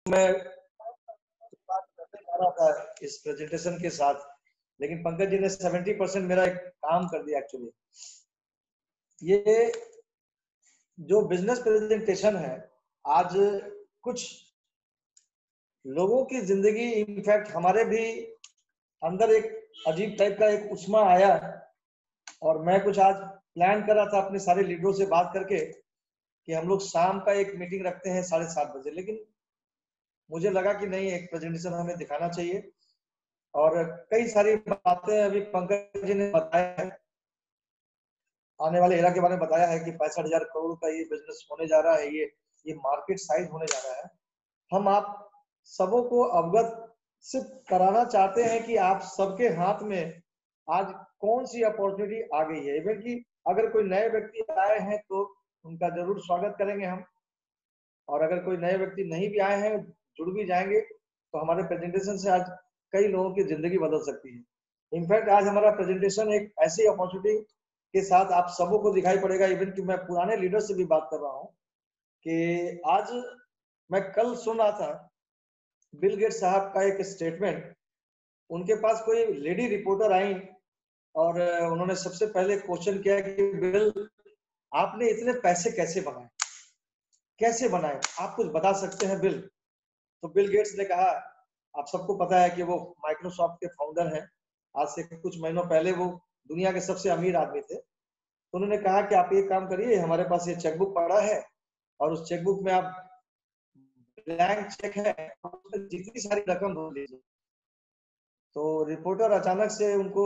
मैं बात करने जा रहा था इस प्रेजेंटेशन के साथ, लेकिन पंकज जी ने 70% मेरा एक काम कर दिया एक्चुअली। ये जो बिजनेस प्रेजेंटेशन है, आज कुछ लोगों की जिंदगी, इनफैक्ट हमारे भी अंदर एक अजीब टाइप का एक उस्मा आया, और मैं कुछ आज प्लान कर रहा था अपने सारे लीडरों से बात करके कि हम लोग शाम का एक मीटिंग रखते हैं 7:30 बजे, लेकिन मुझे लगा कि नहीं, एक प्रेजेंटेशन हमें दिखाना चाहिए। और कई सारी बातें अभी पंकज जी ने बताया है, आने वाले एरा के बारे में बताया है कि 65,000 करोड़ का ये बिजनेस होने जा रहा है, ये मार्केट साइज होने जा रहा है। हम आप सबों को अवगत सिर्फ कराना चाहते हैं कि आप सबके हाथ में आज कौन सी अपॉर्चुनिटी आ गई है। इवन कि अगर कोई नए व्यक्ति आए हैं तो उनका जरूर स्वागत करेंगे हम, और अगर कोई नए व्यक्ति नहीं भी आए हैं, जुड़ भी जाएंगे, तो हमारे प्रेजेंटेशन से आज कई लोगों की जिंदगी बदल सकती है। इनफैक्ट आज हमारा प्रेजेंटेशन एक ऐसी अपॉर्चुनिटी के साथ आप सबों को दिखाई पड़ेगा। इवन कि मैं पुराने लीडर से भी बात कर रहा हूँ कि आज मैं कल सुन रहा था बिल गेट्स साहब का एक स्टेटमेंट। उनके पास कोई लेडी रिपोर्टर आई और उन्होंने सबसे पहले क्वेश्चन किया कि बिल, आपने इतने पैसे कैसे बनाए, कैसे बनाए, आप कुछ बता सकते हैं बिल? तो बिल गेट्स ने कहा, आप सबको पता है कि वो माइक्रोसॉफ्ट के फाउंडर हैं, आज से कुछ महीनों पहले वो दुनिया के सबसे अमीर आदमी थे। तो उन्होंने कहा कि आप एक काम करिए, हमारे पास ये चेकबुक पड़ा है और उस चेकबुक में आप ब्लैंक चेक है, उसमें जितनी सारी रकम भर लीजिए। तो रिपोर्टर अचानक से उनको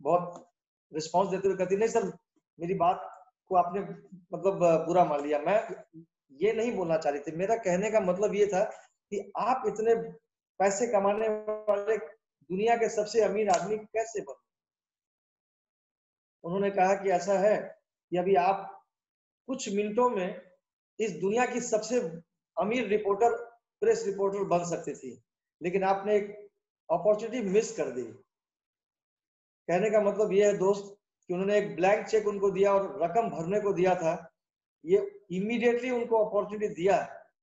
बहुत रिस्पांस देते हुए कहती, नहीं सर, मेरी बात को आपने मतलब बुरा मान लिया, मैं ये नहीं बोलना चाह रही थी, मेरा कहने का मतलब ये था कि आप इतने पैसे कमाने वाले दुनिया के सबसे अमीर आदमी कैसे बने। उन्होंने कहा कि ऐसा है कि अभी आप कुछ मिनटों में इस दुनिया की सबसे अमीर रिपोर्टर, प्रेस रिपोर्टर बन सकती थी, लेकिन आपने एक अपॉर्चुनिटी मिस कर दी। कहने का मतलब यह है दोस्त कि उन्होंने एक ब्लैंक चेक उनको दिया और रकम भरने को दिया था। ये इमीडिएटली उनको अपॉर्चुनिटी दिया,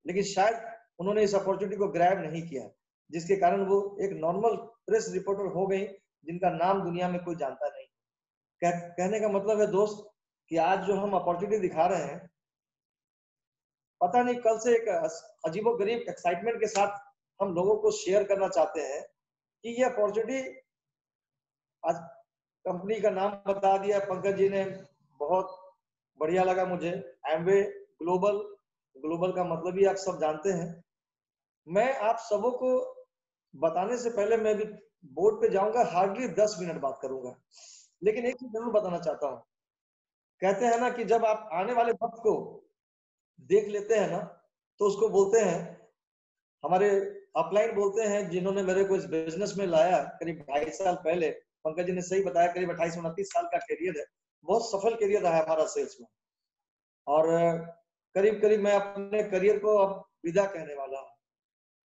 लेकिन शायद उन्होंने इस अपॉर्चुनिटी को ग्रैब नहीं किया, जिसके कारण वो एक नॉर्मल प्रेस रिपोर्टर हो गई जिनका नाम दुनिया में कोई जानता नहीं। कहने का मतलब है दोस्त कि आज जो हम अपॉर्चुनिटी दिखा रहे हैं, पता नहीं कल से एक अजीबोगरीब एक्साइटमेंट के साथ हम लोगों को शेयर करना चाहते हैं कि ये अपॉर्चुनिटी, आज कंपनी का नाम बता दिया पंकज जी ने, बहुत बढ़िया लगा मुझे। एमवे ग्लोबल, ग्लोबल का मतलब ही आप सब जानते हैं। मैं आप सबों को बताने से पहले मैं भी बोर्ड पे जाऊंगा, हार्डली 10 मिनट बात करूंगा, लेकिन एक चीज जरूर बताना चाहता हूँ। कहते हैं ना कि जब आप आने वाले वक्त को देख लेते हैं ना, तो उसको बोलते हैं, हमारे अपलाइन बोलते हैं, जिन्होंने मेरे को इस बिजनेस में लाया करीब 2.5 साल पहले। पंकज जी ने सही बताया, करीब 28-29 साल का करियर है, बहुत सफल करियर रहा है हमारा सेल्स में। और करीब करीब मैं अपने करियर को अब विदा कहने वाला हूँ।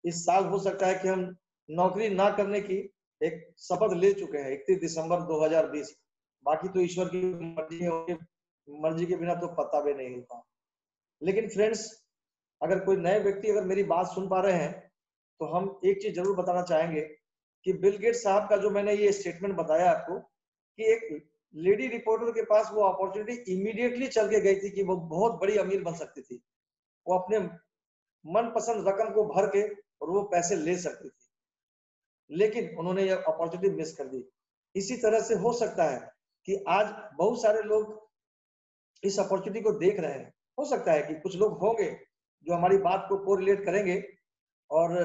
इस साल हो सकता है कि हम नौकरी ना करने की एक शपथ ले चुके हैं, 31 दिसंबर 2020। बाकी तो ईश्वर की मर्जी है, मर्जी के बिना तो पता भी नहीं हिलता। लेकिन फ्रेंड्स, अगर कोई नए व्यक्ति अगर मेरी बात सुन पा रहे हैं, तो हम एक चीज जरूर बताना चाहेंगे कि बिल गेट्स साहब का जो मैंने ये स्टेटमेंट बताया आपको, कि एक लेडी रिपोर्टर के पास वो अपॉर्चुनिटी इमीडिएटली चल के गई थी कि वो बहुत बड़ी अमीर बन सकती थी, वो अपने मनपसंद रकम को भर के और वो पैसे ले सकती थी, लेकिन उन्होंने ये अपॉर्चुनिटी मिस कर दी। इसी तरह से हो सकता है कि आज बहुत सारे लोग इस अपॉर्चुनिटी को देख रहे हैं। हो सकता है कि कुछ लोग होंगे जो हमारी बात को कोरिलेट करेंगे और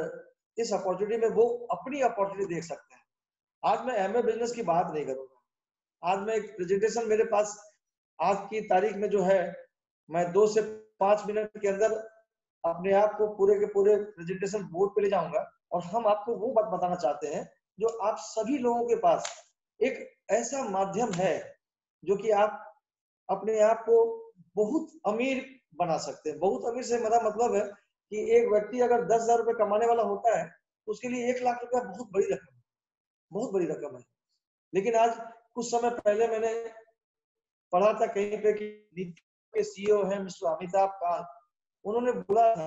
इस अपॉर्चुनिटी में वो अपनी अपॉर्चुनिटी देख सकते हैं। आज मैं एमए बिजनेस की बात नहीं करूंगा, आज मैं एक प्रेजेंटेशन मेरे पास आज की तारीख में जो है, मैं 2 से 5 मिनट के अंदर अपने आप को पूरे के पूरे प्रेजेंटेशन बोर्ड पे ले जाऊंगा, और हम आपको वो बात बताना चाहते हैं जो आप सभी लोगों के पास एक ऐसा माध्यम है जो कि आप अपने आप को बहुत अमीर बना सकते हैं। बहुत अमीर से मेरा मतलब है कि एक व्यक्ति अगर 10,000 रुपए कमाने वाला होता है तो उसके लिए 1 लाख रुपया बहुत बड़ी रकम है, बहुत बड़ी रकम है। लेकिन आज कुछ समय पहले मैंने पढ़ा था कहीं पे कि नीति के सीईओ हैं मिस्टर अमिताभ कांत, उन्होंने बोला था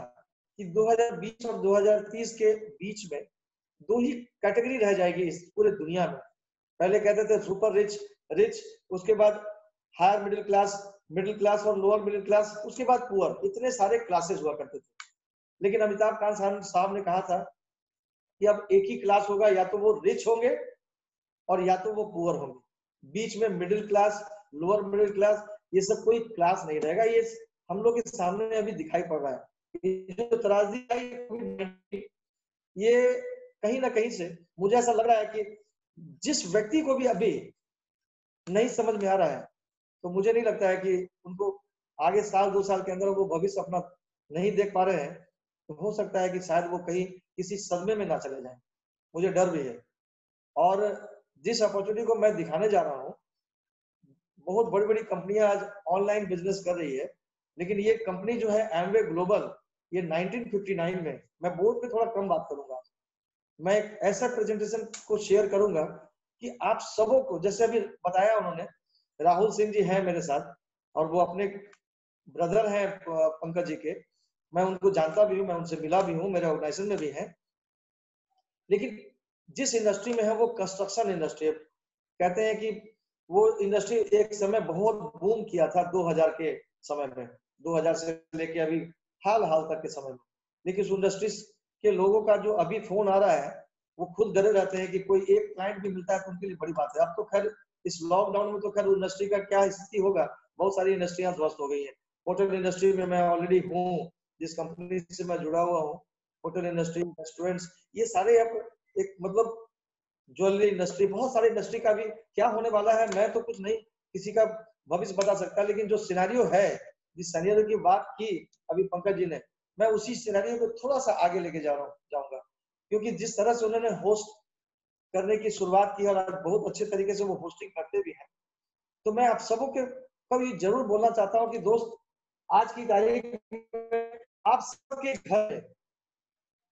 कि 2020 और 2030 के बीच में दो ही कैटेगरी रह जाएगी इस पूरे दुनिया में। पहले कहते थे सुपर रिच, रिच, उसके बाद हायर मिडिल क्लास और लोअर मिडिल क्लास, उसके बाद पुअर, इतने सारे क्लासेस हुआ करते थे। लेकिन अमिताभ कांत साहब ने कहा था कि अब एक ही क्लास होगा, या तो वो रिच होंगे और या तो वो पुअर होंगे, बीच में middle class, lower middle class, ये सब कोई क्लास नहीं रहेगा। ये हम लोग के सामने अभी दिखाई पड़ रहा है। ये जो त्रासदी आई, ये कहीं ना कहीं से मुझे ऐसा लग रहा है कि जिस व्यक्ति को भी अभी नहीं समझ में आ रहा है, तो मुझे नहीं लगता है कि उनको आगे साल 2 साल के अंदर वो भविष्य अपना नहीं देख पा रहे हैं, तो हो सकता है कि शायद वो कहीं किसी सदमे में ना चले जाएं। मुझे डर भी है। और जिस अपॉर्चुनिटी को मैं दिखाने जा रहा हूँ, बहुत बड़ी बड़ी कंपनियां आज ऑनलाइन बिजनेस कर रही है, लेकिन ये कंपनी जो है एमवे ग्लोबल, ये 1959 में, मैं बोर्ड पे थोड़ा कम बात करूंगा, मैं एक ऐसा प्रेजेंटेशन को शेयर करूंगा कि आप सबों को, जैसे अभी बताया उन्होंने, राहुल सिंह जी हैं मेरे साथ और वो अपने ब्रदर हैं पंकज जी के, मैं उनको जानता भी हूँ, मैं उनसे मिला भी हूँ, मेरे ऑर्गेनाइजेशन में भी हैं। लेकिन जिस इंडस्ट्री में है वो कंस्ट्रक्शन इंडस्ट्री, कहते हैं कि वो इंडस्ट्री एक समय बहुत बूम किया था 2000 के समय में, 2000 से लेके अभी हाल तक के समय में। लेकिन उस इंडस्ट्री के लोगों का जो अभी फोन आ रहा है, वो खुद डरे रहते हैं कि कोई एक क्लाइंट भी मिलता है तो उनके लिए बड़ी बात है। अब तो खैर इस लॉकडाउन में तो खैर इंडस्ट्री का क्या स्थिति होगा, बहुत सारी इंडस्ट्रियां ध्वस्त हो गई है। होटल इंडस्ट्री में मैं ऑलरेडी हूँ, जिस कंपनी से मैं जुड़ा हुआ हूँ, होटल इंडस्ट्री, रेस्टोरेंट्स, ये सारे अब एक मतलब ज्वेलरी इंडस्ट्री, बहुत सारी इंडस्ट्री का भी क्या होने वाला है, मैं तो कुछ नहीं किसी का भविष्य बता सकता। लेकिन जो सिनेरियो है, जिस सिनेरियो की बात की अभी पंकज जी ने, मैं उसी सिनेरियो को थोड़ा सा आगे लेके जाऊंगा, क्योंकि जिस तरह से उन्होंने होस्ट करने की शुरुआत की और आज बहुत अच्छे तरीके से वो होस्टिंग करते भी हैं, तो मैं आप सबों के कभी जरूर बोलना चाहता हूँ कि दोस्त, आज की तारीख में आप सबके घर में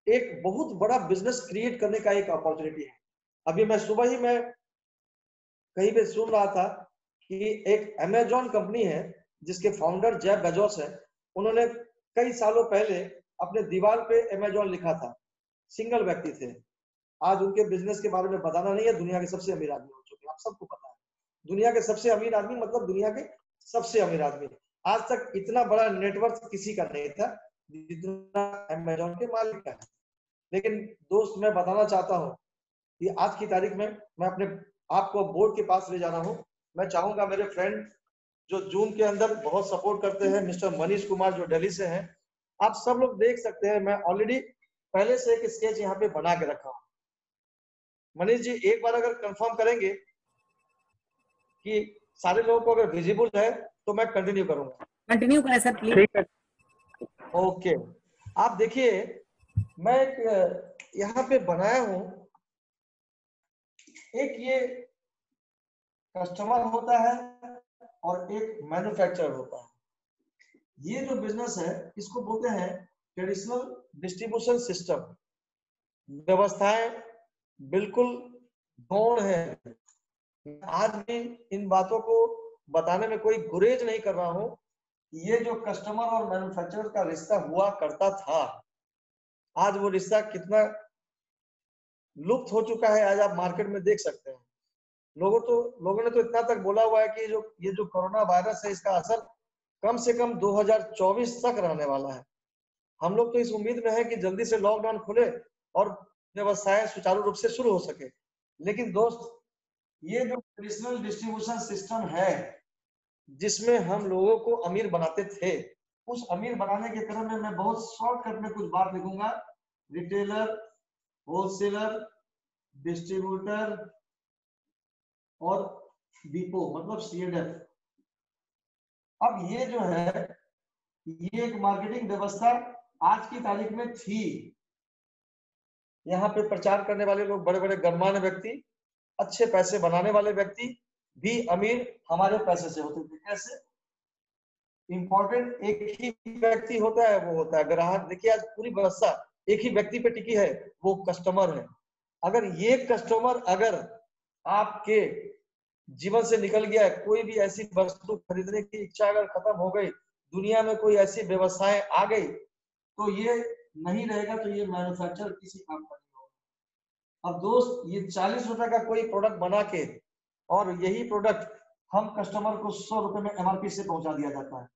एक बहुत बड़ा बिजनेस क्रिएट करने का एक अपॉर्चुनिटी है। अभी मैं सुबह ही मैं कहीं पे सुन रहा था कि एक अमेजॉन कंपनी है जिसके फाउंडर जेफ बेजोस है, उन्होंने कई सालों पहले अपने दीवार पे अमेजॉन लिखा था, सिंगल व्यक्ति थे। आज उनके बिजनेस के बारे में बताना नहीं है, दुनिया के सबसे अमीर आदमी हो चुके हैं, आप सबको पता है। दुनिया के सबसे अमीर आदमी मतलब दुनिया के सबसे अमीर आदमी। आज तक इतना बड़ा नेटवर्क किसी का नहीं था जितना अमेजॉन के मालिक का है। लेकिन दोस्त, मैं बताना चाहता हूँ कि आज की तारीख में मैं अपने आपको बोर्ड के पास ले जा रहा हूँ। मैं चाहूंगा मेरे फ्रेंड जो जूम के अंदर बहुत सपोर्ट करते हैं, मिस्टर मनीष कुमार जो दिल्ली से हैं, आप सब लोग देख सकते हैं, मैं ऑलरेडी पहले से एक स्केच यहाँ पे बना के रखा हूँ। मनीष जी एक बार अगर कंफर्म करेंगे कि सारे लोगों को अगर विजिबल है तो मैं कंटिन्यू करूंगा। कंटिन्यू करें सर प्लीज। ठीक है, ओके। आप देखिए, मैं एक यहाँ पे बनाया हूँ, एक ये कस्टमर होता है और एक मैन्युफैक्चरर होता है। ये जो बिजनेस है इसको बोलते हैं ट्रेडिशनल डिस्ट्रीब्यूशन सिस्टम। व्यवस्थाएं बिल्कुल गौण है, आज भी इन बातों को बताने में कोई गुरेज नहीं कर रहा हूं। ये जो कस्टमर और मैन्युफैक्चरर का रिश्ता हुआ करता था, आज वो रिश्ता कितना लुप्त हो चुका है, आज आप मार्केट में देख सकते हैं। लोगों ने तो इतना तक बोला हुआ है कि ये जो कोरोना वायरस है, इसका असर कम से कम 2024 तक रहने वाला है। हम लोग तो इस उम्मीद में है कि जल्दी से लॉकडाउन खुले और व्यवसाय सुचारू रूप से शुरू हो सके। लेकिन दोस्त, ये जो ट्रेडिशनल डिस्ट्रीब्यूशन सिस्टम है जिसमें हम लोगों को अमीर बनाते थे, उस अमीर बनाने के क्रम में मैं बहुत शॉर्टकट में कुछ बात लिखूंगा। रिटेलर, होलसेलर, डिस्ट्रीब्यूटर और डिपो मतलब सीएडएफ। अब ये जो है, ये एक मार्केटिंग व्यवस्था आज की तारीख में थी। यहाँ पे प्रचार करने वाले लोग बड़े बड़े गणमान्य व्यक्ति, अच्छे पैसे बनाने वाले व्यक्ति भी अमीर हमारे पैसे से होते थे। कैसे? इंपॉर्टेंट एक ही व्यक्ति होता है, वो होता है ग्राहक। देखिए आज पूरी व्यवस्था एक ही व्यक्ति पे टिकी है, वो कस्टमर है। अगर ये कस्टमर अगर आपके जीवन से निकल गया है, कोई भी ऐसी वस्तु खरीदने की इच्छा अगर खत्म हो गई, दुनिया में कोई ऐसी व्यवस्थाएं आ गई, तो ये नहीं रहेगा तो ये मैन्युफैक्चर किसी काम का नहीं होगा। अब दोस्त ये 40 रुपए का कोई प्रोडक्ट बना के और यही प्रोडक्ट हम कस्टमर को 100 रुपए में एमआरपी से पहुंचा दिया जाता है।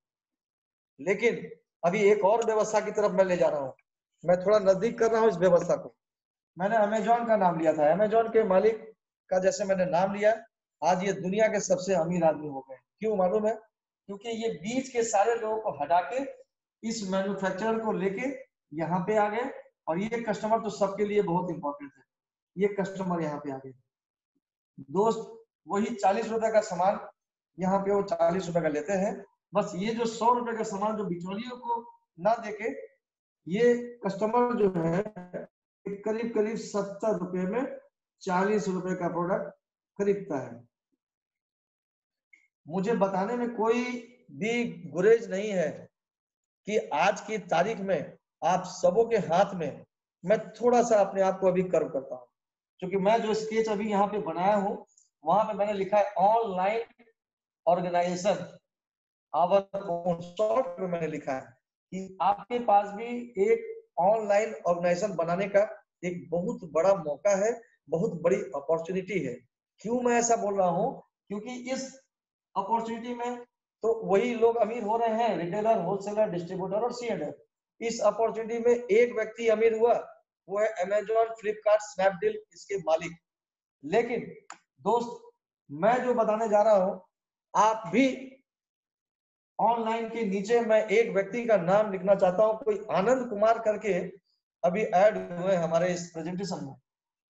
लेकिन अभी एक और व्यवस्था की तरफ मैं ले जा रहा हूँ, मैं थोड़ा नजदीक कर रहा हूँ इस व्यवस्था को। मैंने अमेजोन का नाम लिया था, अमेजोन के मालिक का जैसे मैंने नाम लिया, आज ये दुनिया के सबसे अमीर आदमी हो गए। क्यों मालूम है? क्योंकि ये बीच के सारे लोगों को हटा के इस मैन्युफैक्चरर को लेके यहाँ पे आ गए, और ये कस्टमर तो सबके लिए बहुत इंपॉर्टेंट है। ये कस्टमर यहाँ पे आ गए दोस्त, वही 40 रुपए का सामान यहाँ पे वो 40 रुपए का लेते हैं। बस ये जो 100 रुपए का सामान जो बिचौलियों को ना देके ये कस्टमर जो है करीब करीब 70 रुपए में 40 रुपए का प्रोडक्ट खरीदता है। मुझे बताने में कोई भी गुरेज नहीं है कि आज की तारीख में आप सबों के हाथ में, मैं थोड़ा सा अपने आप को अभी कर्व करता हूँ, क्योंकि मैं जो स्केच अभी यहाँ पे बनाया हूँ वहां पे मैंने लिखा है ऑनलाइन ऑर्गेनाइजेशन आवर शॉर्ट में मैंने लिखा है कि आपके पास भी एक ऑनलाइन ऑर्गेनाइजेशन बनाने का एक बहुत बड़ा मौका है, बहुत बड़ी अपॉर्चुनिटी है। क्यों मैं ऐसा बोल रहा हूँ? क्योंकि इस अपॉर्चुनिटी में तो वही लोग अमीर हो रहे हैं, रिटेलर, होलसेलर, डिस्ट्रीब्यूटर और सीएनएफ। इस अपॉर्चुनिटी में एक व्यक्ति अमीर हुआ, वो है अमेजॉन, फ्लिपकार्ट, स्नैपडील, इसके मालिक। लेकिन दोस्त मैं जो बताने जा रहा हूं, आप भी ऑनलाइन के नीचे मैं एक व्यक्ति का नाम लिखना चाहता हूं, कोई आनंद कुमार करके अभी ऐड हुए हमारे इस प्रेजेंटेशन में।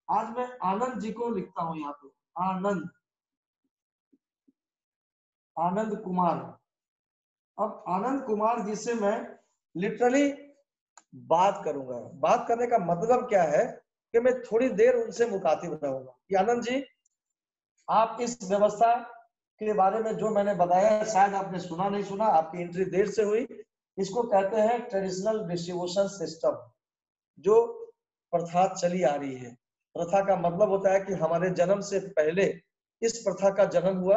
आज मैं आनंद जी को लिखता हूं यहाँ पे, आनंद कुमार। अब आनंद कुमार जी से मैं लिटरली बात करूंगा। बात करने का मतलब क्या है कि मैं थोड़ी देर उनसे मुखातिब रहूंगा कि आनंद जी, आप इस व्यवस्था के बारे में जो मैंने बताया शायद आपने सुना नहीं सुना, आपकी एंट्री देर से हुई। इसको कहते हैं ट्रेडिशनल डिस्ट्रीब्यूशन सिस्टम, जो प्रथा चली आ रही है। प्रथा का मतलब होता है कि हमारे जन्म से पहले इस प्रथा का जन्म हुआ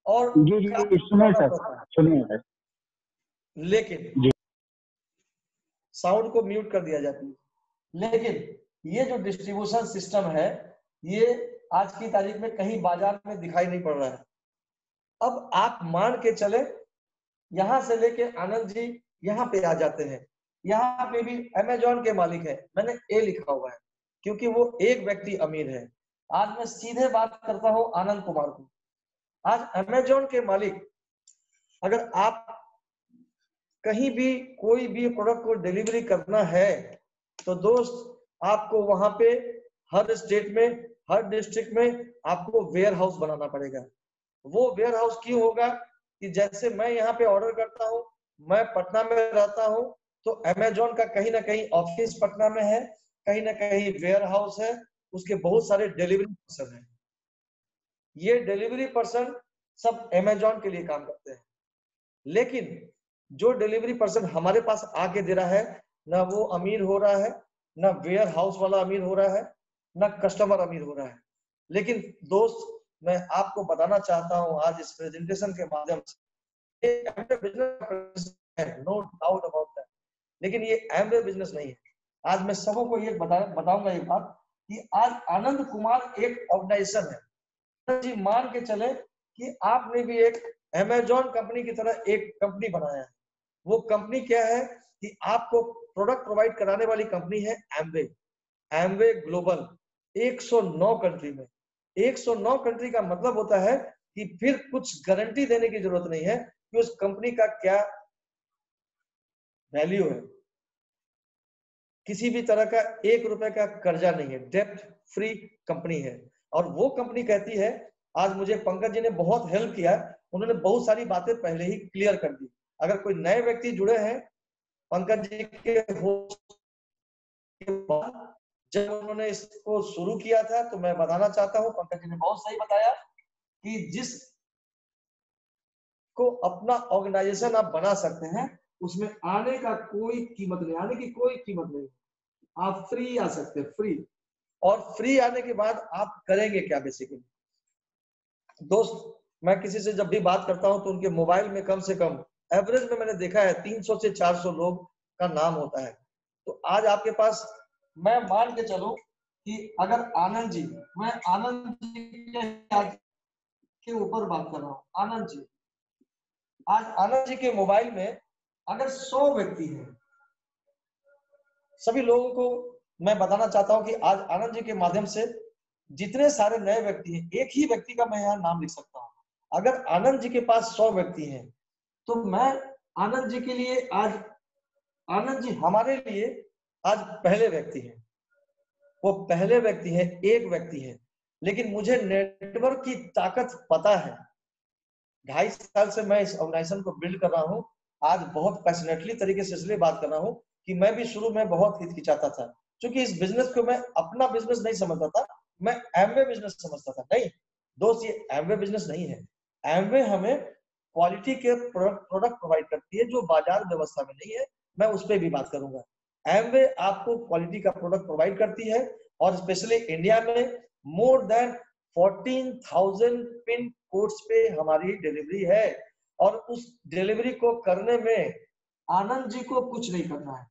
और जी सुनिए सर, सुनिए सर। लेकिन साउंड को म्यूट कर दिया जाती है। लेकिन ये जो डिस्ट्रीब्यूशन सिस्टम है, ये आज की तारीख में कहीं बाजार में दिखाई नहीं पड़ रहा है। अब आप मान के चले, यहां से लेके आनंद जी यहाँ पे आ जाते हैं, यहाँ पे भी अमेजॉन के मालिक है, मैंने ए लिखा हुआ है क्योंकि वो एक व्यक्ति अमीर है। आज मैं सीधे बात करता हूँ आनंद कुमार को। आज अमेजॉन के मालिक, अगर आप कहीं भी कोई भी प्रोडक्ट को डिलीवरी करना है तो दोस्त आपको वहां पे हर स्टेट में, हर डिस्ट्रिक्ट में आपको वेयर हाउस बनाना पड़ेगा। वो वेयर हाउस क्यों होगा कि जैसे मैं यहाँ पे ऑर्डर करता हूँ, मैं पटना में रहता हूँ, तो अमेजॉन का कहीं ना कहीं ऑफिस पटना में है, कहीं ना कहीं वेयर हाउस है, उसके बहुत सारे डिलीवरी पर्सन है। ये डिलीवरी पर्सन सब अमेजॉन के लिए काम करते हैं। लेकिन जो डिलीवरी पर्सन हमारे पास आके दे रहा है, ना वो अमीर हो रहा है, ना वेयर हाउस वाला अमीर हो रहा है, ना कस्टमर अमीर हो रहा है। लेकिन दोस्त मैं आपको बताना चाहता हूं आज इस प्रेजेंटेशन के माध्यम से, ये बिजनेस है, नो डाउट अबाउट दैट, लेकिन ये एमवे बिजनेस नहीं है। आज मैं सबों को ये बताऊंगा एक बात कि आज आनंद कुमार एक ऑर्गेनाइजेशन है। जी मान के चले कि आपने भी एक अमेजॉन कंपनी की तरह एक कंपनी बनाया है। वो कंपनी क्या है कि आपको प्रोडक्ट प्रोवाइड कराने वाली कंपनी है एमवे। एमवे ग्लोबल 109 कंट्री में, 109 कंट्री का मतलब होता है कि फिर कुछ गारंटी देने की जरूरत नहीं है कि उस कंपनी का क्या वैल्यू है। किसी भी तरह का 1 रुपए का कर्जा नहीं है, डेप्ट फ्री कंपनी है। और वो कंपनी कहती है, आज मुझे पंकज जी ने बहुत हेल्प किया, उन्होंने बहुत सारी बातें पहले ही क्लियर कर दी। अगर कोई नए व्यक्ति जुड़े हैं पंकज जी के होस्ट के बाद, जब उन्होंने इसको शुरू किया था, तो मैं बताना चाहता हूं पंकज जी ने बहुत सही बताया कि जिस को अपना ऑर्गेनाइजेशन आप बना सकते हैं, उसमें आने का कोई कीमत नहीं, आने की कोई कीमत नहीं, आप फ्री आ सकते हैं, फ्री। और फ्री आने के बाद आप करेंगे क्या बेसिकली? दोस्त मैं किसी से जब भी बात करता हूं तो उनके मोबाइल में कम से कम एवरेज में मैंने देखा है 300 से 400 लोग का नाम होता है। तो आज आपके पास, मैं मान के चलूं कि अगर आनंद जी, मैं आनंद जी के ऊपर बात कर रहा हूँ, आनंद जी, आज आनंद जी के मोबाइल में अगर 100 व्यक्ति हैं, सभी लोगों को मैं बताना चाहता हूं कि आज आनंद जी के माध्यम से जितने सारे नए व्यक्ति हैं, एक ही व्यक्ति का मैं यहाँ नाम लिख सकता हूं। अगर आनंद जी के पास 100 व्यक्ति हैं, तो मैं आनंद जी के लिए आज, आनंद जी हमारे लिए आज पहले व्यक्ति हैं, वो पहले व्यक्ति है, एक व्यक्ति है, लेकिन मुझे नेटवर्क की ताकत पता है। 2.5 साल से मैं इस ऑर्गेनाइजेशन को बिल्ड कर रहा हूँ। आज बहुत पैशनेटली तरीके से इसलिए बात कर रहा हूँ कि मैं भी शुरू में बहुत हिचकिचाता था, क्योंकि इस बिजनेस को मैं अपना बिजनेस नहीं समझता था, मैं एमवे बिजनेस समझता था। नहीं दोस्त, ये एमवे बिजनेस नहीं है। एमवे हमें क्वालिटी के प्रोडक्ट प्रोवाइड करती है जो बाजार व्यवस्था में नहीं है, मैं उस पर भी बात करूंगा। एमवे आपको क्वालिटी का प्रोडक्ट प्रोवाइड करती है, और स्पेशली इंडिया में मोर देन 14,000 पिन कोड्स पे हमारी डिलीवरी है, और उस डिलीवरी को करने में आनंद जी को कुछ नहीं करना है।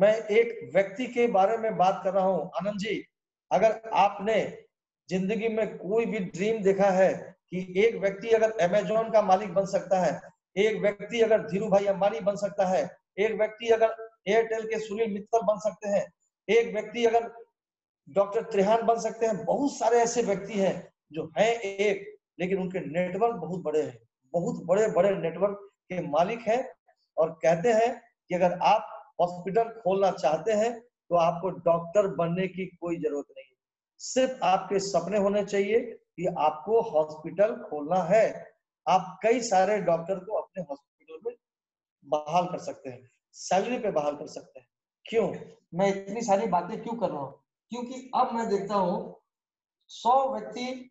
मैं एक व्यक्ति के बारे में बात कर रहा हूं। आनंद जी, अगर आपने जिंदगी में कोई भी ड्रीम देखा है कि एक व्यक्ति अगर अमेजोन का मालिक बन सकता है, एक व्यक्ति अगर धीरू भाई अंबानी बन सकता है, एक व्यक्ति अगर एयरटेल के सुनील मित्तल बन सकते हैं, एक व्यक्ति अगर डॉक्टर त्रेहान बन सकते हैं, बहुत सारे ऐसे व्यक्ति हैं जो हैं एक, लेकिन उनके नेटवर्क बहुत बड़े हैं, बहुत बड़े बड़े नेटवर्क के मालिक हैं, और कहते हैं कि अगर आप हॉस्पिटल खोलना चाहते हैं तो आपको डॉक्टर बनने की कोई जरूरत नहीं है, सिर्फ आपके सपने होने चाहिए कि आपको हॉस्पिटल खोलना है। आप कई सारे डॉक्टर को अपने हॉस्पिटल में बहाल कर सकते हैं, सैलरी पे बहाल कर सकते हैं। क्यों मैं इतनी सारी बातें क्यों कर रहा हूँ? क्योंकि अब मैं देखता हूँ 100 व्यक्ति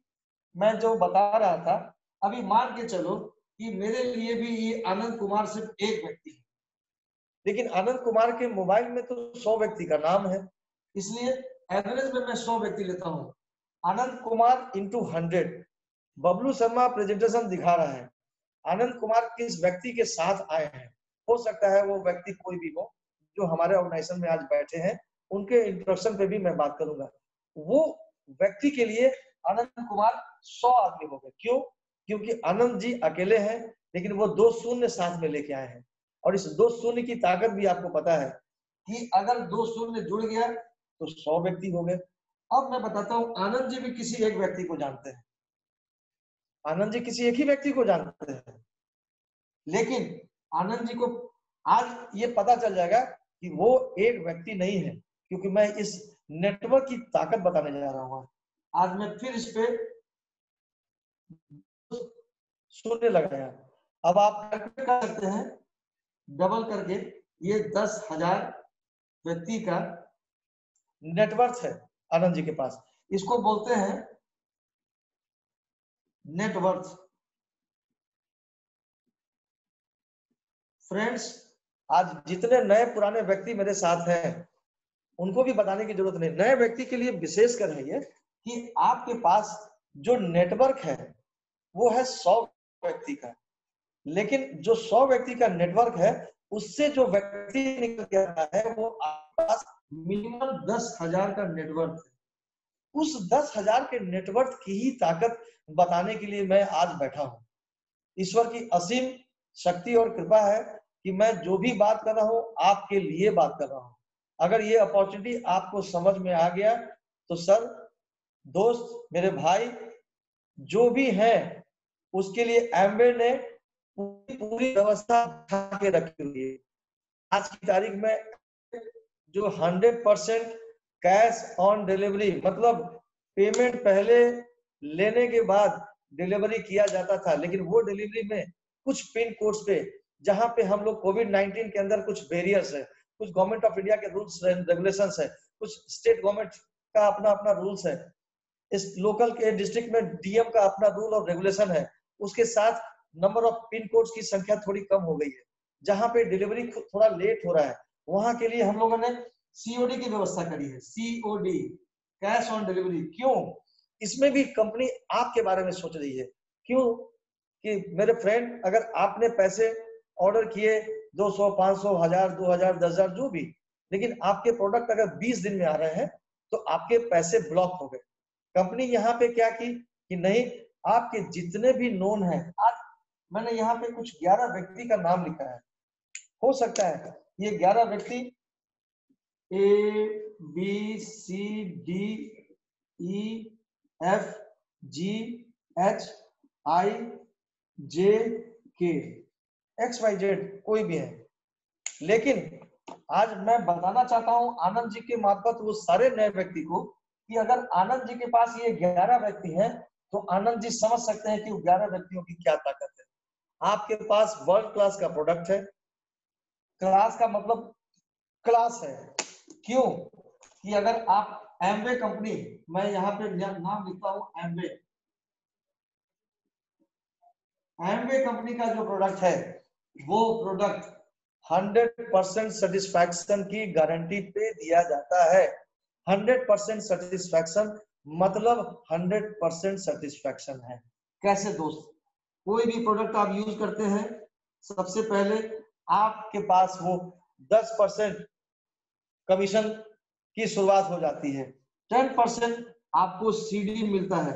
मैं जो बता रहा था, अभी मान के चलो कि मेरे लिए भी ये आनंद कुमार सिर्फ एक व्यक्ति है, लेकिन आनंद कुमार के मोबाइल में तो 100 व्यक्ति का नाम है, इसलिए एवरेज में मैं 100 व्यक्ति लेता हूँ। आनंद कुमार इंटू 100, बबलू शर्मा प्रेजेंटेशन दिखा रहा है, आनंद कुमार किस व्यक्ति के साथ आए हैं। हो सकता है वो व्यक्ति कोई भी हो जो हमारे ऑर्गेनाइजेशन में आज बैठे हैं, उनके इंट्रोडक्शन पे भी मैं बात करूंगा। वो व्यक्ति के लिए आनंद कुमार 100 आदमी हो गए। क्यों? क्योंकि आनंद जी अकेले हैं, लेकिन वो 2 शून्य साथ में लेके आए हैं, और इस 2 शून्य की ताकत भी आपको पता है कि अगर 2 शून्य जुड़ गया तो 100 व्यक्ति हो गए। अब मैं बताता हूँ, आनंद जी भी किसी एक व्यक्ति को जानते हैं, आनंद जी किसी एक ही व्यक्ति को जानते हैं, लेकिन आनंद जी को आज ये पता चल जाएगा कि वो एक व्यक्ति नहीं है, क्योंकि मैं इस नेटवर्क की ताकत बताने जा रहा हूँ। आज मैं फिर इस पे शून्य लगाया। अब आप कैलकुलेट कर सकते हैं डबल करके, ये 10,000 व्यक्ति का नेटवर्क है आनंद जी के पास, इसको बोलते हैं नेटवर्क। फ्रेंड्स, आज जितने नए पुराने व्यक्ति मेरे साथ हैं उनको भी बताने की जरूरत नहीं, नए व्यक्ति के लिए विशेषकर है ये कि आपके पास जो नेटवर्क है वो है 100 व्यक्ति का, लेकिन जो 100 व्यक्ति का नेटवर्क है उससे जो व्यक्ति निकल के आता है वो आपके पास मिनिमम 10,000 का नेटवर्क है। उस 10,000 के नेटवर्क की ही ताकत बताने के लिए मैं आज बैठा हूं। ईश्वर की असीम शक्ति और कृपा है कि मैं जो भी बात कर रहा हूं आपके लिए बात कर रहा हूं। अगर ये अपॉर्चुनिटी आपको समझ में आ गया तो सर, दोस्त, मेरे भाई जो भी हैं उसके लिए एमवे ने पूरी व्यवस्था उठा के रखी हुई है। आज की तारीख में जो 100% कैश ऑन डिलीवरी, मतलब पेमेंट पहले लेने के बाद डिलीवरी किया जाता था, लेकिन वो डिलीवरी में कुछ पिन कोड्स पे, जहां पे हम लोग कोविड-19 के अंदर कुछ बैरियर्स है, कुछ गवर्नमेंट ऑफ इंडिया के रूल्स रेगुलेशंस है, कुछ स्टेट गवर्नमेंट का अपना अपना रूल्स है, इस लोकल के डिस्ट्रिक्ट में डीएम का अपना रूल और रेगुलेशन है, उसके साथ नंबर ऑफ पिन कोड्स की संख्या थोड़ी कम हो गई है, जहां पे डिलीवरी थोड़ा लेट हो रहा है, वहां के लिए हम लोगों ने सीओडी की व्यवस्था करी है, सीओडी, कैश ऑन डिलीवरी। क्यों? इसमें भी कंपनी आपके बारे में सोच रही है। क्यों? कि मेरे फ्रेंड, अगर आपने पैसे ऑर्डर किए 200, 500, 1000, 2000, 10,000 जो भी, लेकिन आपके प्रोडक्ट अगर 20 दिन में आ रहे हैं तो आपके पैसे ब्लॉक हो गए। कंपनी यहाँ पे क्या की कि नहीं, आपके जितने भी नोन हैं, आज मैंने यहाँ पे कुछ 11 व्यक्ति का नाम लिखा है, हो सकता है ये 11 व्यक्ति A B C D E F G H I J K XYZ कोई भी है, लेकिन आज मैं बताना चाहता हूं आनंद जी के मार्फत वो सारे नए व्यक्ति को कि अगर आनंद जी के पास ये 11 व्यक्ति हैं तो आनंद जी समझ सकते हैं कि 11 व्यक्तियों की क्या ताकत है। आपके पास वर्ल्ड क्लास का प्रोडक्ट है, क्लास का मतलब क्लास है, क्यों कि अगर आप एमवे कंपनी, मैं यहाँ पे नाम लिखता हूं एमवे कंपनी का जो प्रोडक्ट है वो प्रोडक्ट 100% सेटिस्फैक्शन की गारंटी पे दिया जाता है। 100% सेटिस्फैक्शन मतलब 100% सेटिस्फैक्शन है। कैसे दोस्त, कोई भी प्रोडक्ट आप यूज करते हैं, सबसे पहले आपके पास वो 10% कमीशन की शुरुआत हो जाती है, 10% आपको सीडी मिलता है।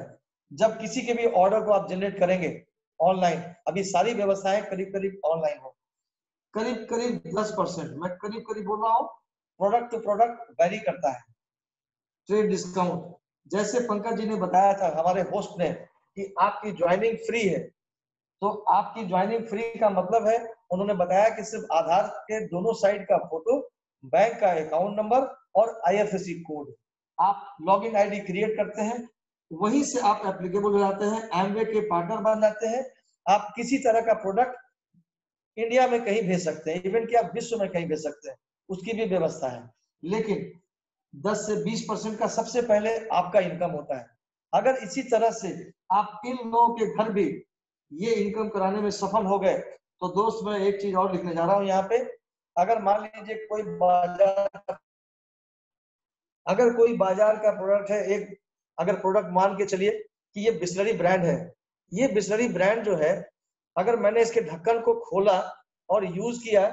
जब किसी के भी ऑर्डर को आप जनरेट करेंगे ऑनलाइन, अभी सारी व्यवस्थाएं करीब करीब ऑनलाइन हो, करीब करीब 10%, मैं करीब करीब बोल रहा हूँ, प्रोडक्ट टू प्रोडक्ट वेरी करता है। ट्रेड डिस्काउंट, जैसे पंकज जी ने बताया था हमारे होस्ट ने कि आपकी ज्वाइनिंग फ्री है, तो आपकी ज्वाइनिंग फ्री का मतलब है, उन्होंने बताया कि सिर्फ आधार के दोनों साइड का फोटो, बैंक का अकाउंट नंबर और आईएफएससी कोड, आप लॉगिन आईडी क्रिएट करते हैं, वहीं से आप एप्लीकेबल हो जाते हैं, एमवे के पार्टनर बन जाते हैं। आप किसी तरह का प्रोडक्ट इंडिया में कहीं भेज सकते हैं, इवन कि आप विश्व में कहीं भेज सकते हैं, उसकी भी व्यवस्था है। लेकिन 10 से 20% का सबसे पहले आपका इनकम होता है। अगर इसी तरह से आप इन लोगों के घर भी ये इनकम कराने में सफल हो गए तो दोस्त मैं एक चीज और लिखने जा रहा हूं यहाँ पे, अगर मान लीजिए कोई बाजार का प्रोडक्ट है, एक अगर प्रोडक्ट मान के चलिए कि ये बिस्लरी ब्रांड है, ये बिस्लरी ब्रांड जो है, अगर मैंने इसके ढक्कन को खोला और यूज किया,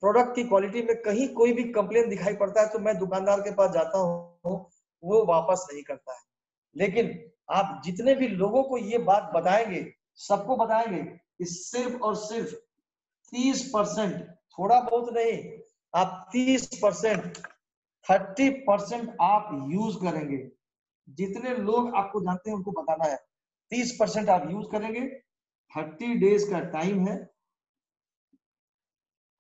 प्रोडक्ट की क्वालिटी में कहीं कोई भी कंप्लेन दिखाई पड़ता है तो मैं दुकानदार के पास जाता हूँ, वो वापस नहीं करता है। लेकिन आप जितने भी लोगों को ये बात बताएंगे, सबको बताएंगे कि सिर्फ और सिर्फ 30%, थोड़ा बहुत नहीं, आप 30%, 30% आप यूज करेंगे। जितने लोग आपको जानते हैं उनको बताना है, 30% आप यूज करेंगे, 30 डेज का टाइम है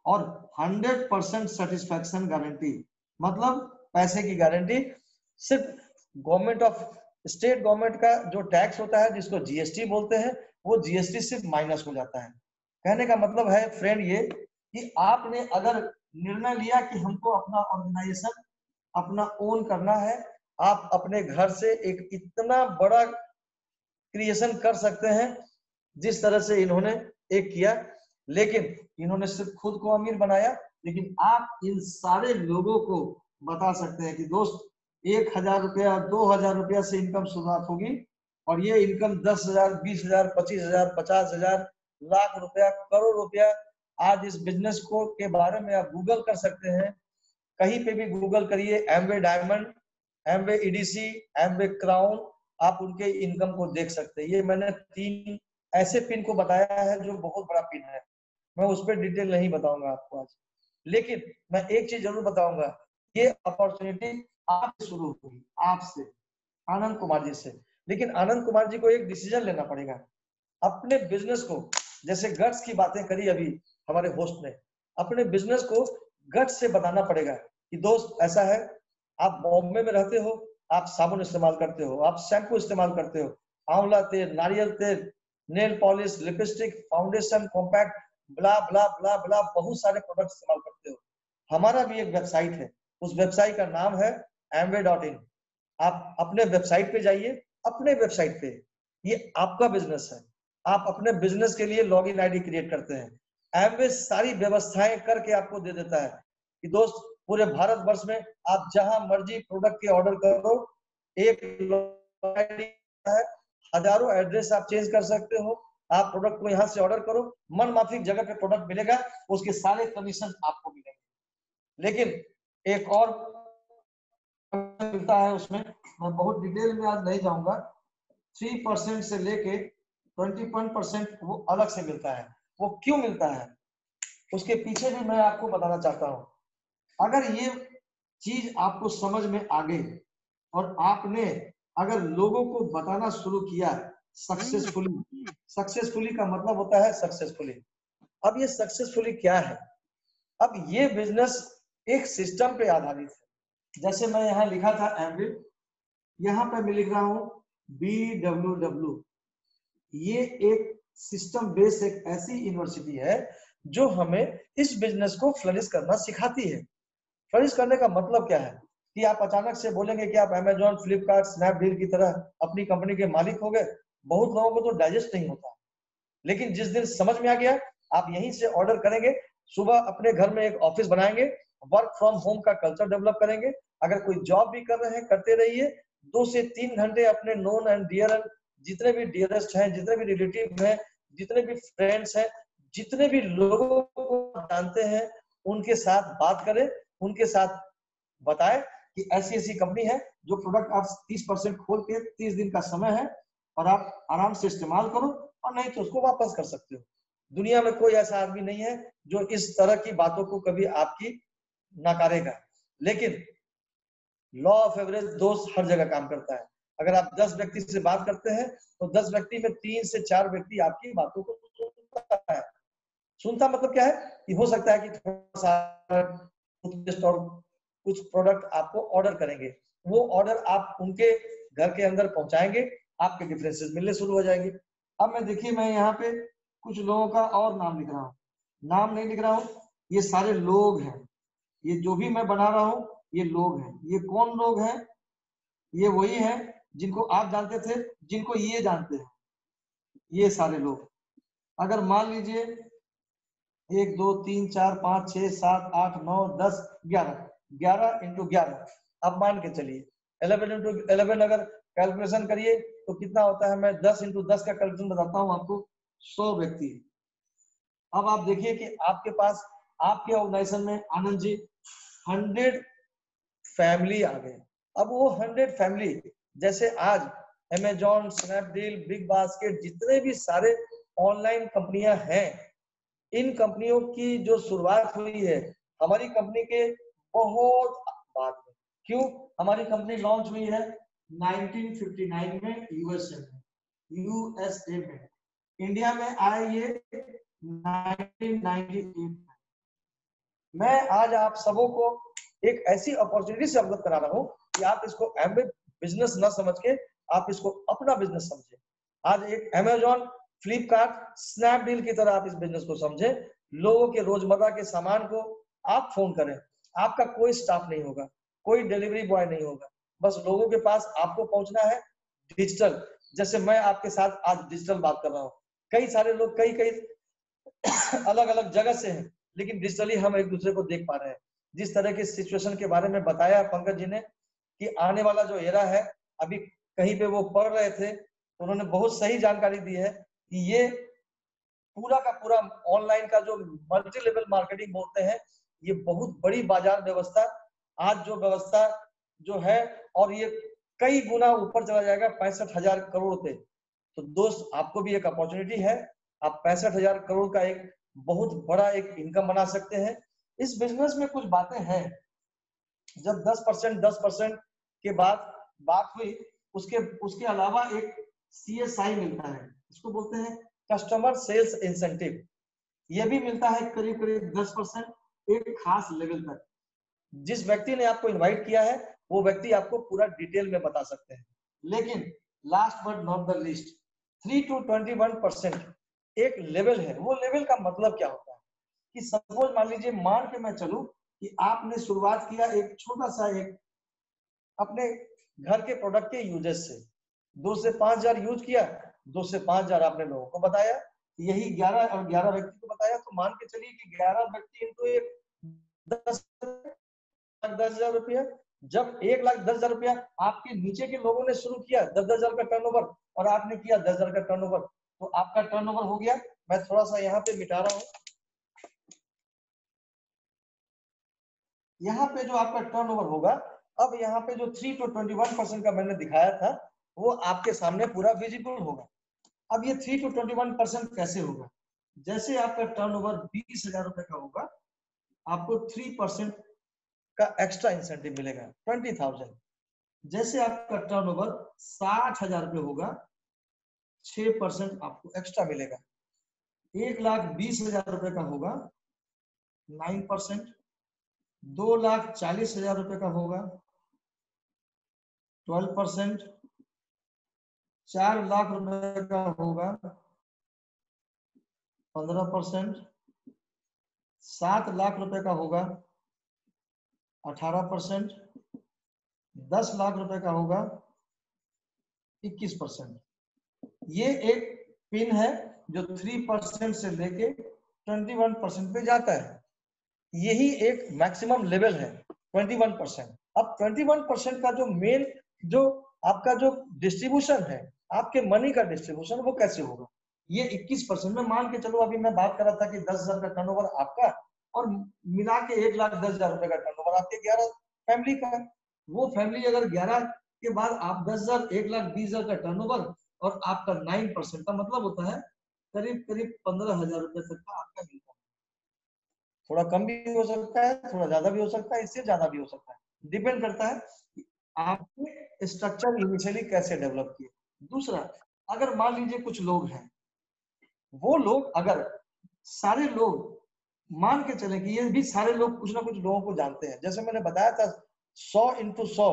और 100% सेटिस्फैक्शन गारंटी, मतलब पैसे की गारंटी। सिर्फ गवर्नमेंट ऑफ स्टेट गवर्नमेंट का जो टैक्स होता है जिसको जीएसटी बोलते हैं, वो जीएसटी सिर्फ माइनस हो जाता है। कहने का मतलब है फ्रेंड ये कि आपने अगर निर्णय लिया कि हमको अपना ऑर्गेनाइजेशन अपना ओन करना है, आप अपने घर से एक इतना बड़ा क्रिएशन कर सकते हैं जिस तरह से इन्होंने एक किया। लेकिन इन्होंने सिर्फ खुद को अमीर बनाया, लेकिन आप इन सारे लोगों को बता सकते हैं कि दोस्त 1000 रुपया 2000 रुपया से इनकम शुरुआत होगी और ये इनकम 10,000, 20,000, 25,000, 50,000, लाख रुपया, करोड़ रुपया। आज इस बिजनेस को के बारे में आप गूगल कर सकते हैं, कहीं पे भी गूगल करिए, Amway diamond, Amway EDC, Amway crown, आप उनके इनकम को देख सकते हैं। ये मैंने 3 ऐसे पिन को बताया है जो बहुत बड़ा पिन है, मैं उस पर डिटेल नहीं बताऊंगा आपको आज, लेकिन मैं एक चीज जरूर बताऊंगा, ये अपॉर्चुनिटी आपसे शुरू हुई, आपसे, आनंद कुमार जी से। लेकिन आनंद कुमार जी को एक डिसीजन लेना पड़ेगा अपने बिजनेस को, जैसे गट्स की बातें करी अभी हमारे होस्ट ने, अपने बिजनेस को गट्स से बताना पड़ेगा कि दोस्त ऐसा है, आप बॉम्बे में रहते हो, आप साबुन इस्तेमाल करते हो, आप शैम्पू इस्तेमाल करते हो, आंवला तेल, नारियल तेल, nail polish, lipstick, foundation, compact, bla bla bla bla, बहुत सारे प्रोडक्ट इस्तेमाल करते हो। हमारा भी एक वेबसाइट है, उस वेबसाइट का नाम है amway.in। आप अपने वेबसाइट पे जाइए, अपने वेबसाइट पे, ये आपका बिजनेस है, आप अपने बिजनेस के लिए लॉगिन आईडी क्रिएट करते हैं। एमवे सारी व्यवस्थाएं करके आपको दे देता है कि दोस्त पूरे भारतवर्ष में आप जहां मर्जी प्रोडक्ट के ऑर्डर करो, एक है, हजारों एड्रेस आप चेंज कर सकते हो, आप प्रोडक्ट को यहाँ से ऑर्डर करो, मन माफिक जगह पे प्रोडक्ट मिलेगा, उसके सारे कमीशन आपको मिलेंगे। लेकिन एक और मिलता है उसमें, मैं बहुत डिटेल में आज नहीं जाऊंगा, 3% से लेके 21% वो अलग से मिलता है। वो क्यों मिलता है उसके पीछे भी मैं आपको बताना चाहता हूं। अगर ये चीज आपको समझ में आ गई और आपने अगर लोगों को बताना शुरू किया सक्सेसफुली, सक्सेसफुली का मतलब होता है सक्सेसफुली। अब ये सक्सेसफुली क्या है? अब ये बिजनेस एक सिस्टम पे आधारित है। जैसे मैं यहाँ लिखा था एमबी, यहाँ पे मैं लिख रहा हूँ BWW। ये एक सिस्टम बेस्ड एक ऐसी यूनिवर्सिटी है जो हमें इस बिजनेस को फ्लरिश करना सिखाती है। फ्लरिश करने का मतलब क्या है कि आप अचानक से बोलेंगे कि आप अमेजॉन, फ्लिपकार्ट, स्नैपडील की तरह अपनी कंपनी के मालिक हो गए। बहुत लोगों को तो डाइजेस्ट नहीं होता, लेकिन जिस दिन समझ में आ गया, आप यहीं से ऑर्डर करेंगे, सुबह अपने घर में एक ऑफिस बनाएंगे, वर्क फ्रॉम होम का कल्चर डेवलप करेंगे। अगर कोई जॉब भी कर रहे हैं, करते रहिए, 2 से 3 घंटे अपने नोन एंड डियर एंड जितने भी डियरेस्ट हैं, जितने भी रिलेटिव हैं, जितने भी फ्रेंड्स हैं, जितने भी लोगों को जानते हैं, उनके साथ बात करें, उनके साथ बताएं कि ऐसी ऐसी कंपनी है जो प्रोडक्ट आप 30% खोल के 30 दिन का समय है और आप आराम से इस्तेमाल करो, और नहीं तो उसको वापस कर सकते हो। दुनिया में कोई ऐसा आदमी नहीं है जो इस तरह की बातों को कभी आपकी नकारेगा। लेकिन लॉ ऑफ एवरेज दोस्त हर जगह काम करता है। अगर आप 10 व्यक्ति से बात करते हैं तो 10 व्यक्ति में 3 से 4 व्यक्ति आपकी बातों को सुनता है। सुनता मतलब क्या है कि हो सकता है कि थोड़ा सा और कुछ प्रोडक्ट आपको ऑर्डर करेंगे, वो ऑर्डर आप उनके घर के अंदर पहुंचाएंगे, आपके डिफरेंसेस मिलने शुरू हो जाएंगे। अब मैं देखिए, मैं यहाँ पे कुछ लोगों का और नाम लिख रहा हूँ, नाम नहीं लिख रहा हूँ, ये सारे लोग हैं। ये जो भी मैं बना रहा हूँ ये लोग हैं। ये कौन लोग हैं? ये वही हैं जिनको आप जानते थे, जिनको ये जानते हैं, ये सारे लोग। अगर मान लीजिए 1 2 3 4 5 6 7 8 9 10 11, 11 इंटू 11, अब मान के चलिए 11 इंटू 11, अगर कैलकुलेशन करिए तो कितना होता है। मैं 10 इंटू 10 का कैलकुलेशन बताता हूँ आपको, 100 व्यक्ति। अब आप देखिए कि आपके पास, आपके ऑर्गेनाइजेशन में आनंद जी 100 फैमिली आ गए। अब वो 100 फैमिली, जैसे आज अमेजॉन, स्नैपडील, बिग बास्केट, जितने भी सारे ऑनलाइन कंपनियां हैं, इन कंपनियों की जो शुरुआत हुई है हमारी कंपनी के बहुत बाद में। क्यों? हमारी कंपनी लॉन्च हुई है 1959 में यूएसए में। इंडिया में आए ये 1998 में। मैं आज आप सबों को एक ऐसी अपॉर्चुनिटी से अवगत करा रहा हूं कि आप इसको एमबी बिजनेस ना समझ के आप इसको अपना बिजनेस समझे। आज एक अमेजॉन, फ्लिपकार्ट, स्नैपडील की तरह आप इस बिजनेस को समझे। लोगों के रोजमर्रा के सामान को आप फोन करें, आपका कोई स्टाफ नहीं होगा, कोई डिलीवरी बॉय नहीं होगा, बस लोगों के पास आपको पहुंचना है डिजिटल। जैसे मैं आपके साथ आज डिजिटल बात कर रहा हूँ, कई सारे लोग कई कई अलग अलग जगह से हैं, लेकिन डिजिटली हम एक दूसरे को देख पा रहे हैं। जिस तरह की सिचुएशन के बारे में बताया पंकज जी ने कि आने वाला जो एरा है, अभी कहीं पे वो पढ़ रहे थे तो उन्होंने बहुत सही जानकारी दी है कि ये पूरा का पूरा ऑनलाइन का जो मल्टी लेवल मार्केटिंग बोलते हैं, ये बहुत बड़ी बाजार व्यवस्था आज जो व्यवस्था जो है, और ये कई गुना ऊपर चला जाएगा 65,000 करोड़ पे। तो दोस्त, आपको भी एक अपॉर्चुनिटी है, आप 65,000 करोड़ का एक बहुत बड़ा एक इनकम बना सकते हैं। इस बिजनेस में कुछ बातें हैं, जब 10% के बाद बात हुई, उसके उसके अलावा एक CSI मिलता है, इसको बोलते हैं कस्टमर सेल्स इंसेंटिव। ये भी मिलता है करीब करीब 10% एक खास लेवल तक। जिस व्यक्ति ने आपको इनवाइट किया है वो व्यक्ति आपको पूरा डिटेल में बता सकते हैं। लेकिन last but not the least, 3 to 21% एक लेवल है। वो लेवल का मतलब क्या होता है कि सपोज मान लीजिए, मान के मैं चलूं कि आपने शुरुआत किया एक छोटा सा एक अपने घर के प्रोडक्ट के यूजेस से, 2 से 5,000 यूज किया, 2 से 5,000 आपने लोगों को बताया, यही 11 और 11 व्यक्ति को बताया, तो मान के चलिए कि 11 व्यक्ति इंटू एक 10,10,000 रुपया। जब 1,10,000 रुपया आपके नीचे के लोगों ने शुरू किया 10,10,000 का टर्नओवर और आपने किया 10,000 का टर्नओवर, तो आपका टर्नओवर हो गया। मैं थोड़ा सा यहाँ पे मिटा रहा हूँ। यहाँ पे जो आपका टर्नओवर होगा, अब यहाँ पे जो 3 to 21% का मैंने दिखाया था वो आपके सामने पूरा विजिबल होगा। अब ये 3 to 21% कैसे होगा? जैसे आपका टर्नओवर 20,000 रुपए का होगा, आपको 3% का एक्स्ट्रा इंसेंटिव मिलेगा 20,000। जैसे आपका टर्नओवर 60,000 रुपए होगा, 6% आपको एक्स्ट्रा मिलेगा। 1,20,000 रुपए का होगा, 9%। 2,40,000 रुपए का होगा, 12%। 4 लाख रुपए का होगा, 15%। 7 लाख रुपए का होगा, 18%। 10 लाख रुपए का होगा, 21%। ये एक पिन है जो 3% से लेके 21% पे जाता है। यही एक मैक्सिमम लेवल है 21%। अब 21% का जो मेन जो आपका जो डिस्ट्रीब्यूशन है, आपके मनी का डिस्ट्रीब्यूशन, वो कैसे होगा? ये 21% में मान के चलो, अभी मैं बात कर रहा था कि 10,000 का टर्नओवर आपका और मिला के 1,10,000 रुपए का टर्नओवर आपके 11 फैमिली का। वो फैमिली अगर 11 के बाद आप 10,000, 1,20,000 का टर्नओवर और आपका 9% का मतलब होता है करीब करीब 15,000 रुपए तक का आपका इनकम। थोड़ा कम भी हो सकता है, थोड़ा ज्यादा भी हो सकता है, इससे ज्यादा भी हो सकता है, डिपेंड करता है कि आपने स्ट्रक्चर इनिशियली कैसे डेवलप किए। दूसरा, अगर मान लीजिए कुछ लोग हैं, वो लोग अगर सारे लोग मान के चले कि ये भी सारे लोग कुछ ना कुछ लोगों को जानते हैं, जैसे मैंने बताया था 100 into 100,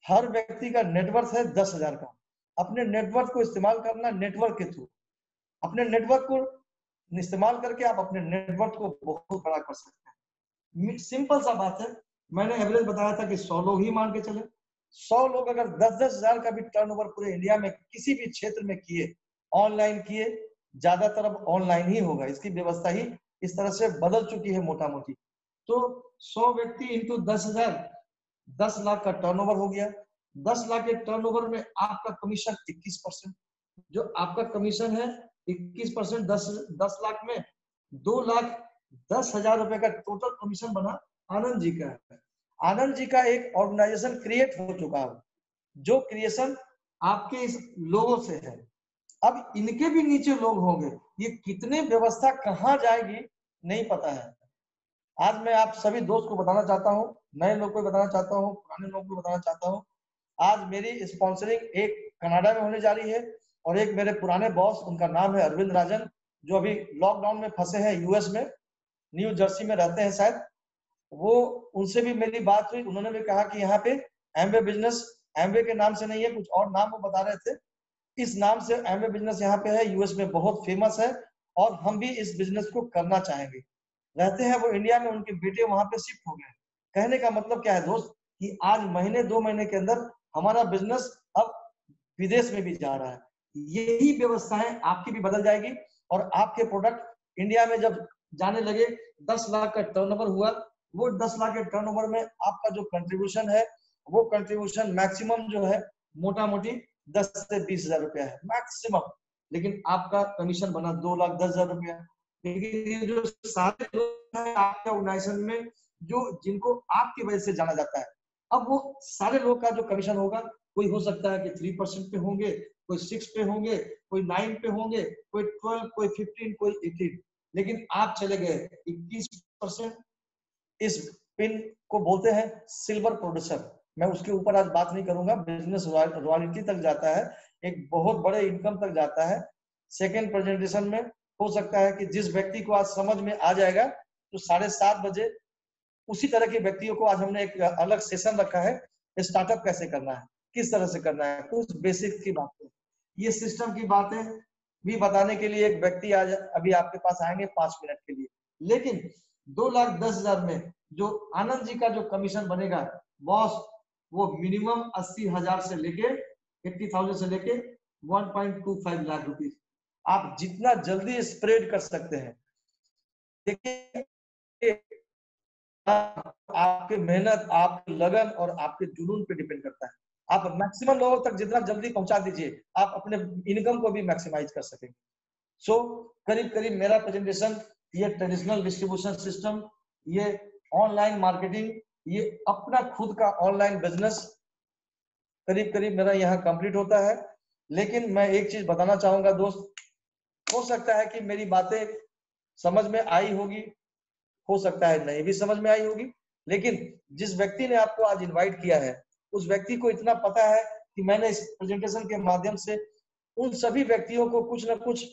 हर व्यक्ति का नेटवर्थ है 10,000 का। अपने नेटवर्क को इस्तेमाल करना नेटवर्क के थ्रू, अपने नेटवर्क को इस्तेमाल करके आप अपने नेटवर्क को बहुत बड़ा कर सकते हैं। सिंपल सा बात है, मैंने एवरेज बताया था कि 100 लोग ही मान के चले। 100 लोग अगर 10-10 हजार का भी टर्नओवर पूरे इंडिया में किसी भी क्षेत्र में किए, ऑनलाइन किए, ज्यादातर अब ऑनलाइन ही होगा, इसकी व्यवस्था ही इस तरह से बदल चुकी है मोटा मोटी। तो 100 व्यक्ति इंटू 10,000, 10 लाख का टर्नओवर हो गया। 10 लाख के टर्नओवर में आपका कमीशन 21%। जो आपका कमीशन है 21%, 10 लाख में 2,10,000 रुपए का टोटल कमीशन बना आनंद जी का है। आनंद जी का एक ऑर्गेनाइजेशन क्रिएट हो चुका है, जो क्रिएशन आपके इस लोगों से है। अब इनके भी नीचे लोग होंगे, ये कितने व्यवस्था कहाँ जाएगी नहीं पता है। आज मैं आप सभी दोस्त को बताना चाहता हूँ, नए लोग को बताना चाहता हूँ, पुराने लोग को बताना चाहता हूँ, आज मेरी स्पॉन्सरिंग एक कनाडा में होने जा रही है और एक मेरे पुराने बॉस, उनका नाम है अरविंद राजन, जो अभी लॉकडाउन में फंसे हैं यूएस में, न्यू जर्सी में रहते हैं शायद। वो उनसे भी मेरी बात हुई, उन्होंने भी कहा कि यहाँ पे एमवे बिजनेस, एमवे के नाम से नहीं है, कुछ और नाम वो बता रहे थे, इस नाम से एमवे बिजनेस यहाँ पे है, यूएस में बहुत फेमस है और हम भी इस बिजनेस को करना चाहेंगे। रहते हैं वो इंडिया में, उनके बेटे वहां पे शिफ्ट हो गए। कहने का मतलब क्या है दोस्त, कि आज महीने 2 महीने के अंदर हमारा बिजनेस अब विदेश में भी जा रहा है। यही व्यवस्थाएं आपकी भी बदल जाएगी और आपके प्रोडक्ट इंडिया में जब जाने लगे, 10 लाख का टर्नओवर हुआ, वो 10 लाख के टर्नओवर में आपका जो कंट्रीब्यूशन है, वो कंट्रीब्यूशन मैक्सिमम जो है मोटा मोटी 10 से 20,000 रुपया है मैक्सिमम, लेकिन आपका कमीशन बना 2,10,000 रुपया। लेकिन ये जो सारे लोग हैं आपके ऑर्गेनाइजेशन में, जो जिनको आपकी वजह से जाना जाता है, अब वो सारे लोग का जो कमीशन होगा, कोई हो सकता है कि 3% पे होंगे, कोई 6 पे होंगे, कोई 9 पे होंगे, कोई 12, कोई 15, कोई 18, लेकिन आप चले गए 21%। इस पिन को बोलते हैं सिल्वर प्रोड्यूसर। मैं उसके ऊपर आज बात नहीं करूंगा, बिजनेस रॉयल्टी तक जाता है, एक बहुत बड़े इनकम तक जाता है। सेकेंड प्रेजेंटेशन में हो सकता है कि जिस व्यक्ति को आज समझ में आ जाएगा, तो 7:30 बजे उसी तरह के व्यक्तियों को आज हमने एक अलग सेशन रखा है, स्टार्टअप कैसे करना है, किस तरह से करना है, कुछ बेसिक की बातें, ये सिस्टम की बातें भी बताने के लिए एक व्यक्ति आज अभी आपके पास आएंगे 5 मिनट के लिए। लेकिन 2,10,000 में जो आनंद जी का जो कमीशन बनेगा बॉस, वो मिनिमम 80,000 से लेके 80,000 से लेके 1.25 लाख रुपीज आप जितना जल्दी स्प्रेड कर सकते हैं। देखिए, आपके मेहनत, आपके लगन और आपके जुनून पे डिपेंड करता है। आप मैक्सिमम लोगों तक जितना जल्दी पहुंचा दीजिए, आप अपने इनकम को भी मैक्सिमाइज कर सकेंगे। सो करीब करीब मेरा प्रेजेंटेशन, ये ट्रेडिशनल डिस्ट्रीब्यूशन सिस्टम, ये ऑनलाइन मार्केटिंग, ये अपना खुद का ऑनलाइन बिजनेस करीब करीब मेरा यहाँ कंप्लीट होता है। लेकिन मैं एक चीज बताना चाहूंगा दोस्त, हो सकता है कि मेरी बातें समझ में आई होगी, हो सकता है नहीं भी समझ में आई होगी, लेकिन जिस व्यक्ति ने आपको आज इनवाइट किया है उस व्यक्ति को इतना पता है कि मैंने इस प्रेजेंटेशन के माध्यम से उन सभी व्यक्तियों को कुछ ना कुछ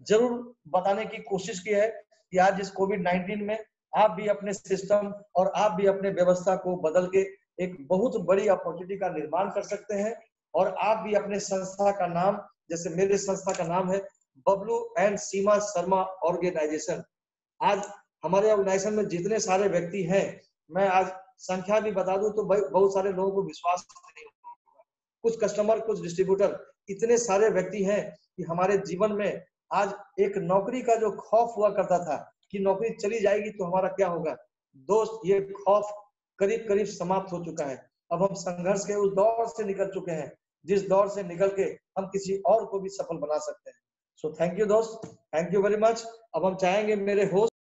जरूर बताने की कोशिश की है कि आज इस कोविड-19 में आप भी अपने सिस्टम और आप भी अपने व्यवस्था को बदल के एक बहुत बड़ी अपॉर्चुनिटी का निर्माण कर सकते हैं। और आप भी अपने संस्था का नाम, जैसे मेरे संस्था का नाम है बबलू एंड सीमा शर्मा ऑर्गेनाइजेशन। आज हमारे ऑर्गेनाइजेशन में जितने सारे व्यक्ति हैं, मैं आज संख्या भी बता दूं तो बहुत सारे लोगों को विश्वास नहीं होगा। कुछ कस्टमर, कुछ डिस्ट्रीब्यूटर, इतने सारे व्यक्ति हैं कि हमारे जीवन में आज एक नौकरी का जो खौफ हुआ करता था कि नौकरी चली जाएगी तो हमारा क्या होगा, दोस्त ये खौफ करीब करीब समाप्त हो चुका है। अब हम संघर्ष के उस दौर से निकल चुके हैं जिस दौर से निकल के हम किसी और को भी सफल बना सकते हैं। सो थैंक यू दोस्त, थैंक यू वेरी मच। अब हम चाहेंगे मेरे होस्ट